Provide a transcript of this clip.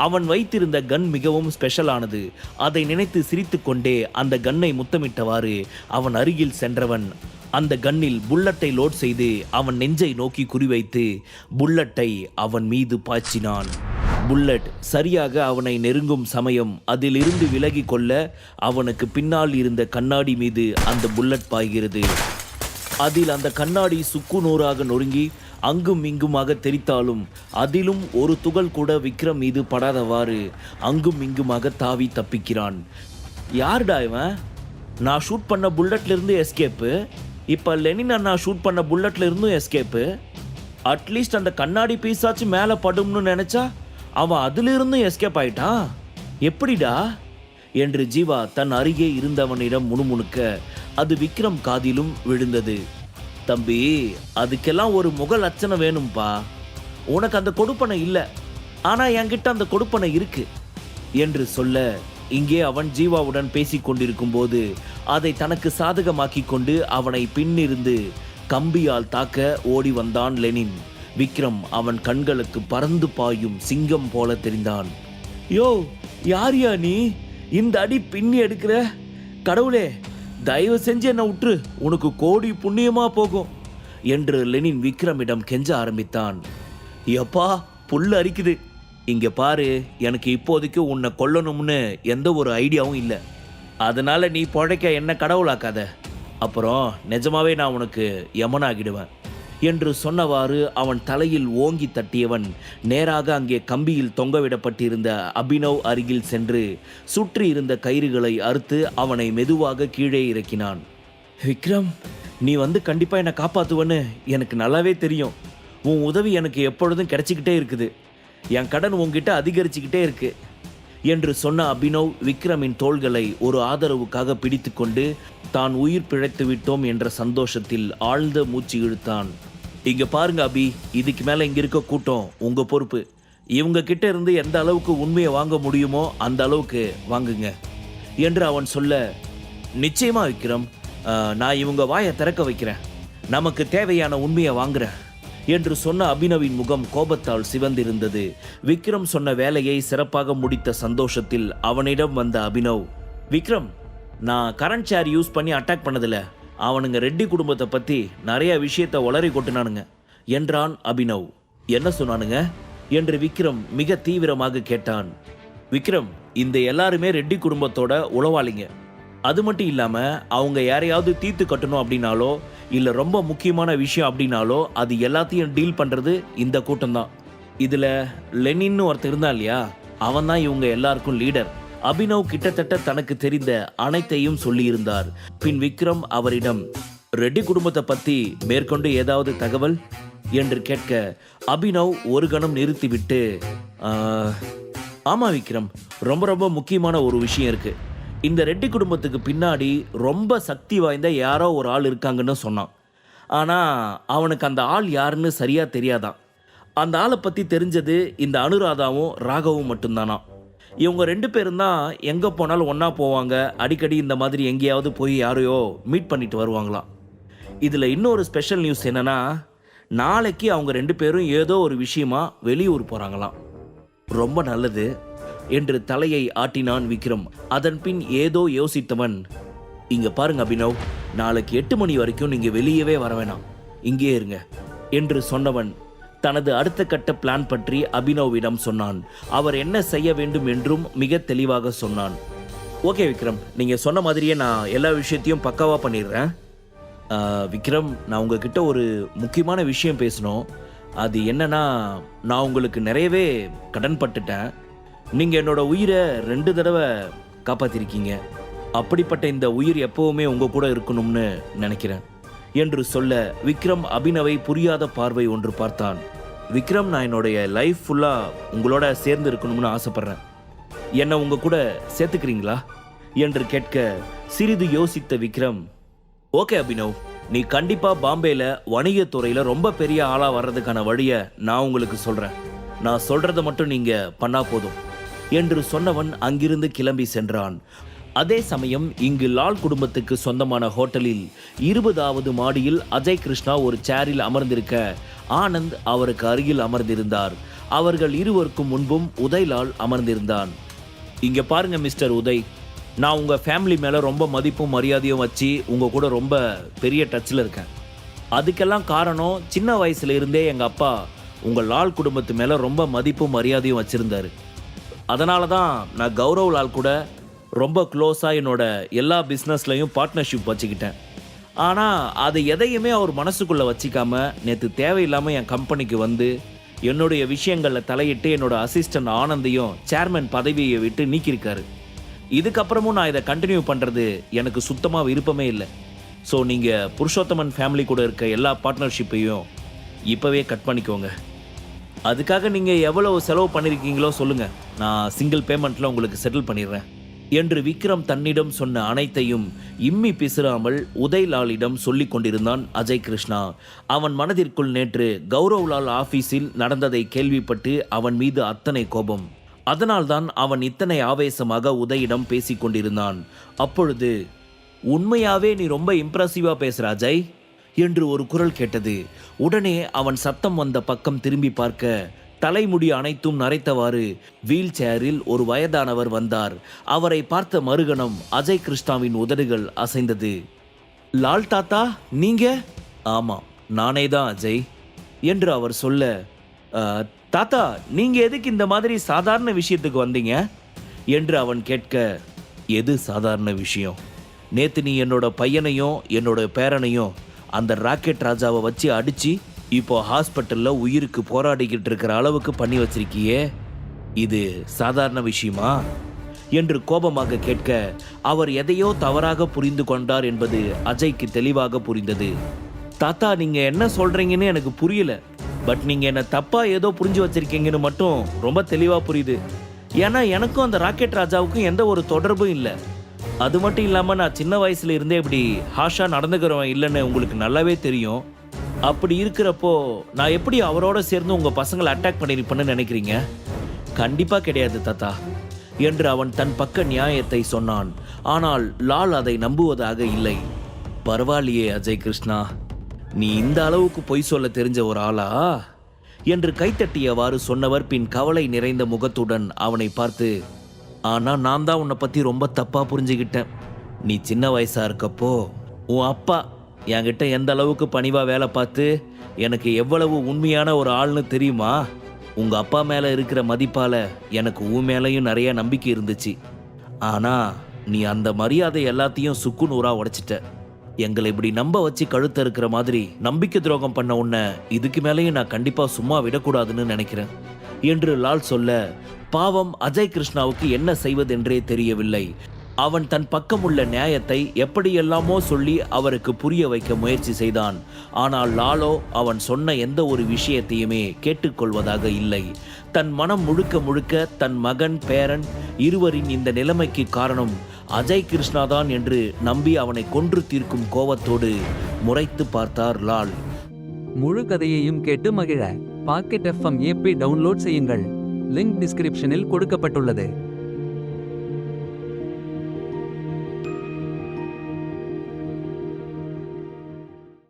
அவன் வைத்திருந்த கன் மிகவும் ஸ்பெஷலானது. அதை நினைத்து சிரித்துக்கொண்டே அந்த கன்னை முத்தமிட்டவாறு அவன் அருகில் சென்றவன் அந்த கன்னில் புல்லட்டை லோட் செய்து அவன் நெஞ்சை நோக்கி குறிவைத்து புல்லட்டை அவன் மீது பாய்ச்சினான். புல்லட் சரியாக அவனை நெருங்கும் சமயம் அதிலிருந்து விலகி கொள்ள அவனுக்கு பின்னால் இருந்த கண்ணாடி மீது அந்த புல்லட் பாய்கிறது. அதில் அந்த கண்ணாடி சுக்கு நூறாக நொறுங்கி அங்கும் இங்குமாக தெரித்தாலும் அதிலும் ஒரு துகள் கூட விக்ரம் மீது படாதவாறு அங்கும் இங்குமாக தாவி தப்பிக்கிறான். யாருடா இவன்? நான் ஷூட் பண்ண புல்லட்ல இருந்து எஸ்கேப்பு, இப்போ லெனின் அண்ணா ஷூட் பண்ண புல்லட்ல இருந்தும் எஸ்கேப்பு. அட்லீஸ்ட் அந்த கண்ணாடி பீஸாச்சு மேலே படும்னு நினைச்சா அவன் அதிலிருந்தும் எஸ்கேப் ஆயிட்டான். எப்படிடா என்று ஜீவா தன் அருகே இருந்தவனிடம் முணுமுணுக்க அது விக்ரம் காதிலும் விழுந்தது. தம்பி, அதுக்கெல்லாம் ஒரு முக லட்சணம் வேணும்பா. உனக்கு அந்த கொடுப்பனை இல்லை, ஆனா என்கிட்ட அந்த கொடுப்பனை இருக்கு என்று சொல்ல இங்கே அவன் ஜீவாவுடன் பேசிக் கொண்டிருக்கும் போது அதை தனக்கு சாதகமாக்கி கொண்டு அவனை பின்னிருந்து கம்பியால் தாக்க ஓடி வந்தான் லெனின். விக்ரம் அவன் கண்களுக்கு பறந்து பாயும் சிங்கம் போல தெரிந்தான். யோ, யாரியா நீ? இந்த அடி பின்னி எடுக்கிற? கடவுளே, தயவு செஞ்சு என்ன விட்டுரு, உனக்கு கோடி புண்ணியமா போகும் என்று லெனின் விக்ரமிடம் கெஞ்ச ஆரம்பித்தான். எப்பா, புல் அரிக்குது. இங்க பாரு, எனக்கு இப்போதைக்கு உன்னை கொல்லணும்னு எந்த ஒரு ஐடியாவும் இல்லை. அதனால நீ பொழைக்க என்ன கடவுளாக்காத, அப்புறம் நிஜமாவே நான் உனக்கு யமனாகிடுவேன் என்று சொன்னவாறு அவன் தலையில் ஓங்கி தட்டியவன் நேராக அங்கே கம்பியில் தொங்கவிடப்பட்டிருந்த அபினவ் அருகில் சென்று சுற்றி இருந்த கயிறுகளை அறுத்து அவனை மெதுவாக கீழே இறக்கினான். விக்ரம், நீ வந்து கண்டிப்பா என்னை காப்பாத்துவன்னு எனக்கு நல்லாவே தெரியும். உன் உதவி எனக்கு எப்பொழுதும் கிடைச்சிக்கிட்டே இருக்குது. என் கடன் உன்கிட்ட அதிகரிச்சுக்கிட்டே இருக்கு என்று சொன்ன அபினவ் விக்ரமின் தோள்களை ஒரு ஆதரவுக்காக பிடித்து கொண்டு தான் உயிர் பிழைத்து விட்டோம் என்ற சந்தோஷத்தில் ஆழ்ந்த மூச்சு இழுத்தான். இங்க பாருங்க அபி, இதுக்கு மேல இங்க இருக்க கூட்டம் உங்க பொறுப்பு. இவங்க கிட்ட இருந்து எந்த அளவுக்கு உண்மையை வாங்க முடியுமோ அந்த அளவுக்கு வாங்குங்க என்று அவன் சொல்ல, நிச்சயமா விக்ரம், நான் இவங்க வாயை திறக்க வைக்கிறேன், நமக்கு தேவையான உண்மையை வாங்குறேன் என்று சொன்ன அபினவின் முகம் கோபத்தால் சிவந்திருந்தது. விக்ரம் சொன்ன வேலையை சிறப்பாக முடித்த சந்தோஷத்தில் அவனிடம் வந்த அபினவ், விக்ரம், நான் கரண்ட் சேர் யூஸ் பண்ணி அட்டாக் பண்ணதில்ல, அவனுங்க ரெட்டி குடும்பத்தை பற்றி நிறைய விஷயத்தை உளறி கொட்டினானுங்க என்றான் அபினவ். என்ன சொன்னானுங்க என்று விக்ரம் மிக தீவிரமாக கேட்டான். விக்ரம், இந்த எல்லாருமே ரெட்டி குடும்பத்தோட உளவாளிங்க. அது மட்டும் இல்லாமல் அவங்க யாரையாவது தீர்த்து கட்டணும் அப்படின்னாலோ இல்லை ரொம்ப முக்கியமான விஷயம் அப்படின்னாலோ அது எல்லாத்தையும் டீல் பண்ணுறது இந்த கூட்டம்தான். இதில் லெனின்னு ஒருத்தர் இருந்தான் இல்லையா, அவன் தான் இவங்க எல்லாருக்கும் லீடர். அபினவ் கிட்டத்தட்ட தனக்கு தெரிந்த அனைத்தையும் சொல்லியிருந்தார். பின் விக்ரம் அவரிடம், ரெட்டி குடும்பத்தை பற்றி மேற்கொண்டு ஏதாவது தகவல் என்று கேட்க அபினவ் ஒரு கணம் நிறுத்திவிட்டு, ஆமாம் விக்ரம், ரொம்ப ரொம்ப முக்கியமான ஒரு விஷயம் இருக்குது. இந்த ரெட்டி குடும்பத்துக்கு பின்னாடி ரொம்ப சக்தி வாய்ந்த யாரோ ஒரு ஆள் இருக்காங்கன்னு சொன்னான். ஆனால் அவனுக்கு அந்த ஆள் யாருன்னு சரியாக தெரியாதான். அந்த ஆளை பற்றி தெரிஞ்சது இந்த அனுராதாவும் ராகவும் மட்டும்தானா. இவங்க ரெண்டு பேரும் தான் எங்கே போனாலும் ஒன்றா போவாங்க. அடிக்கடி இந்த மாதிரி எங்கேயாவது போய் யாரையோ மீட் பண்ணிட்டு வருவாங்களாம். இதில் இன்னொரு ஸ்பெஷல் நியூஸ் என்னென்னா, நாளைக்கு அவங்க ரெண்டு பேரும் ஏதோ ஒரு விஷயமா வெளியூர் போகிறாங்களாம். ரொம்ப நல்லது என்று தலையை ஆட்டினான் விக்ரம். அதன் பின் ஏதோ யோசித்தவன், இங்க பாருங்க அபினவ், நாளைக்கு 8 மணி வரைக்கும் நீங்க வெளியவே வர வேணாம், இங்கே இருங்க என்று சொன்னவன் தனது அடுத்த கட்ட பிளான் பற்றி அபினவிடம் சொன்னான். அவர் என்ன செய்ய வேண்டும் என்றும் மிக தெளிவாக சொன்னான். ஓகே விக்ரம், நீங்க சொன்ன மாதிரியே நான் எல்லா விஷயத்தையும் பக்காவா பண்ணிடுறேன். விக்ரம், நான் உங்ககிட்ட ஒரு முக்கியமான விஷயம் பேசணும். அது என்னன்னா, நான் உங்களுக்கு நிறையவே கடன் பட்டுட்டேன். நீங்கள் என்னோட உயிரை 2 தடவை காப்பாற்றிருக்கீங்க. அப்படிப்பட்ட இந்த உயிர் எப்போவுமே உங்கள் கூட இருக்கணும்னு நினைக்கிறேன் என்று சொல்ல விக்ரம் அபினவை புரியாத பார்வை ஒன்று பார்த்தான். விக்ரம், நான் என்னுடைய லைஃப் ஃபுல்லாக உங்களோட சேர்ந்து இருக்கணும்னு ஆசைப்பட்றேன். என்னை உங்கள் கூட சேர்த்துக்கிறீங்களா என்று கேட்க சிறிது யோசித்த விக்ரம், ஓகே அபினவ், நீ கண்டிப்பாக பாம்பேயில் வணிகத்துறையில் ரொம்ப பெரிய ஆளாக வர்றதுக்கான வழியை நான் உங்களுக்கு சொல்கிறேன். நான் சொல்கிறத மட்டும் நீங்கள் பண்ணால் போதும் என்று சொன்னவன் அங்கிருந்து கிளம்பி சென்றான். அதே சமயம் இங்கு லால் குடும்பத்துக்கு சொந்தமான ஹோட்டலில் 20வது மாடியில் அஜய் கிருஷ்ணா ஒரு சேரில் அமர்ந்திருக்க ஆனந்த் அவருக்கு அருகில் அமர்ந்திருந்தார். அவர்கள் இருவருக்கும் முன்பும் உதய்லால் அமர்ந்திருந்தான். இங்க பாருங்க மிஸ்டர் உதய், நான் உங்க ஃபேமிலி மேல ரொம்ப மதிப்பும் மரியாதையும் வச்சு உங்க கூட ரொம்ப பெரிய டச்சில் இருக்கேன். அதுக்கெல்லாம் காரணம் சின்ன வயசுல இருந்தே எங்க அப்பா உங்க லால் குடும்பத்து மேல ரொம்ப மதிப்பும் மரியாதையும் வச்சிருந்தாரு. அதனால தான் நான் கௌரவ் லால் கூட ரொம்ப க்ளோஸாக என்னோட எல்லா பிஸ்னஸ்லையும் பார்ட்னர்ஷிப் வச்சுக்கிட்டேன். ஆனால் அது எதையுமே அவர் மனசுக்குள்ளே வச்சிக்காம நேற்று தேவையில்லாமல் என் கம்பெனிக்கு வந்து என்னுடைய விஷயங்களில் தலையிட்டு என்னோட அசிஸ்டன்ட் ஆனந்தையும் சேர்மன் பதவியை விட்டு நீக்கியிருக்காரு. இதுக்கப்புறமும் நான் இதை கண்டினியூ பண்ணுறது எனக்கு சுத்தமாக விருப்பமே இல்லை. ஸோ நீங்கள் புருஷோத்தமன் ஃபேமிலி கூட இருக்க எல்லா பார்ட்னர்ஷிப்பையும் இப்போவே கட் பண்ணிக்கோங்க. அதுக்காக நீங்கள் எவ்வளவு செலவு பண்ணியிருக்கீங்களோ சொல்லுங்கள், நான் சிங்கிள் பேமெண்ட்டில் உங்களுக்கு செட்டில் பண்ணிடுறேன் என்று விக்ரம் தன்னிடம் சொன்ன அனைத்தையும் இம்மி பிசுறாமல் உதய்லாலிடம் சொல்லிக் கொண்டிருந்தான் அஜய் கிருஷ்ணா. அவன் மனதிற்குள் நேற்று கௌரவ்லால் ஆபீஸில் நடந்ததை கேள்விப்பட்டு அவன் மீது அத்தனை கோபம். அதனால்தான் அவன் இத்தனை ஆவேசமாக உதயிடம் பேசிக் கொண்டிருந்தான். அப்பொழுது, உண்மையாவே நீ ரொம்ப இம்ப்ரெசிவா பேசுற அஜய் என்று ஒரு குரல் கேட்டது. உடனே அவன் சத்தம் வந்த பக்கம் திரும்பி பார்க்க தலைமுடி அனைத்தும் நரைத்தவாறு வீல் சேரில் ஒரு வயதானவர் வந்தார். அவரை பார்த்த மறுகணம் அஜய் கிருஷ்ணாவின் உதடுகள் அசைந்தது. லால் தாத்தா நீங்க? ஆமாம், நானே தான் அஜய் என்று அவர் சொல்ல, தாத்தா நீங்க எதுக்கு இந்த மாதிரி சாதாரண விஷயத்துக்கு வந்தீங்க என்று அவன் கேட்க, எது சாதாரண விஷயம்? நேத்து நீ என்னோட பையனையும் என்னோட பேரனையும் அந்த ராக்கெட் ராஜாவை வச்சு அடிச்சு இப்போ ஹாஸ்பிட்டலில் உயிருக்கு போராடிக்கிட்டு இருக்கிற அளவுக்கு பண்ணி வச்சிருக்கியே, இது சாதாரண விஷயமா என்று கோபமாக கேட்க, அவர் எதையோ தவறாக புரிந்து கொண்டார் என்பது அஜய்க்கு தெளிவாக புரிந்தது. தாத்தா நீங்க என்ன சொல்றீங்கன்னு எனக்கு புரியல, பட் நீங்க என்ன தப்பா ஏதோ புரிஞ்சு வச்சிருக்கீங்கன்னு மட்டும் ரொம்ப தெளிவா புரியுது. ஏன்னா எனக்கும் அந்த ராக்கெட் ராஜாவுக்கும் எந்த ஒரு தொடர்பும் இல்லை. அது மட்டும் இல்லாமல் நான் சின்ன வயசுல இருந்தே இப்படி ஹாஷா நடந்துக்கிறவன் இல்லைன்னு உங்களுக்கு நல்லாவே தெரியும். அப்படி இருக்கிறப்போ நான் எப்படி அவரோட சேர்ந்து உங்கள் பசங்களை அட்டாக் பண்ணியிருப்பேன்னு நினைக்கிறீங்க? கண்டிப்பாக கிடையாது தாத்தா என்று அவன் தன் பக்க நியாயத்தை சொன்னான். ஆனால் லால் அதை நம்புவதாக இல்லை. பரவாயில்லையே அஜய் கிருஷ்ணா, நீ இந்த அளவுக்கு பொய் சொல்ல தெரிஞ்ச ஒரு ஆளா என்று கைத்தட்டியவாறு சொன்னவர் பின் கவலை நிறைந்த முகத்துடன் அவனை பார்த்து, ஆனால் நான் தான் உன்னை பற்றி ரொம்ப தப்பாக புரிஞ்சுக்கிட்டேன். நீ சின்ன வயசாக இருக்கப்போ உன் அப்பா என்கிட்ட எந்த அளவுக்கு பணிவாக வேலை பார்த்து எனக்கு எவ்வளவு உண்மையான ஒரு ஆள்னு தெரியுமா? உங்கள் அப்பா மேலே இருக்கிற மதிப்பால் எனக்கு உன் மேலேயும் நிறைய நம்பிக்கை இருந்துச்சு. ஆனால் நீ அந்த மரியாதை எல்லாத்தையும் சுக்கு நூறாக உடைச்சிட்ட. எங்களை இப்படி நம்ப வச்சு கழுத்த இருக்கிற மாதிரி நம்பிக்கை துரோகம் பண்ண உன்னை இதுக்கு மேலேயும் நான் கண்டிப்பாக சும்மா விடக்கூடாதுன்னு நினைக்கிறேன் என்று லால் சொல்ல, பாவம் அஜய் கிருஷ்ணாவுக்கு என்ன செய்வதென்றே தெரியவில்லை. அவன் தன் பக்கம் உள்ள நியாயத்தை எப்படியெல்லாமோ சொல்லி அவருக்கு புரிய வைக்க முயற்சி செய்தான். ஆனால் லாலோ அவன் சொன்ன எந்த ஒரு விஷயத்தையுமே கேட்டுக்கொள்வதாக இல்லை. தன் மனம் முழுக்க முழுக்க தன் மகன் பேரன் இருவரின் இந்த நிலைமைக்கு காரணம் அஜய் கிருஷ்ணாதான் என்று நம்பி அவனை கொன்று தீர்க்கும் கோபத்தோடு முறைத்து பார்த்தார் லால். முழு கதையையும் கேட்டு மகிழ பாக்கெட் FM ஆப்பை டவுன்லோட் செய்யுங்கள். லிங்க் டிஸ்கிரிப்ஷனில் கொடுக்கப்பட்டுள்ளது.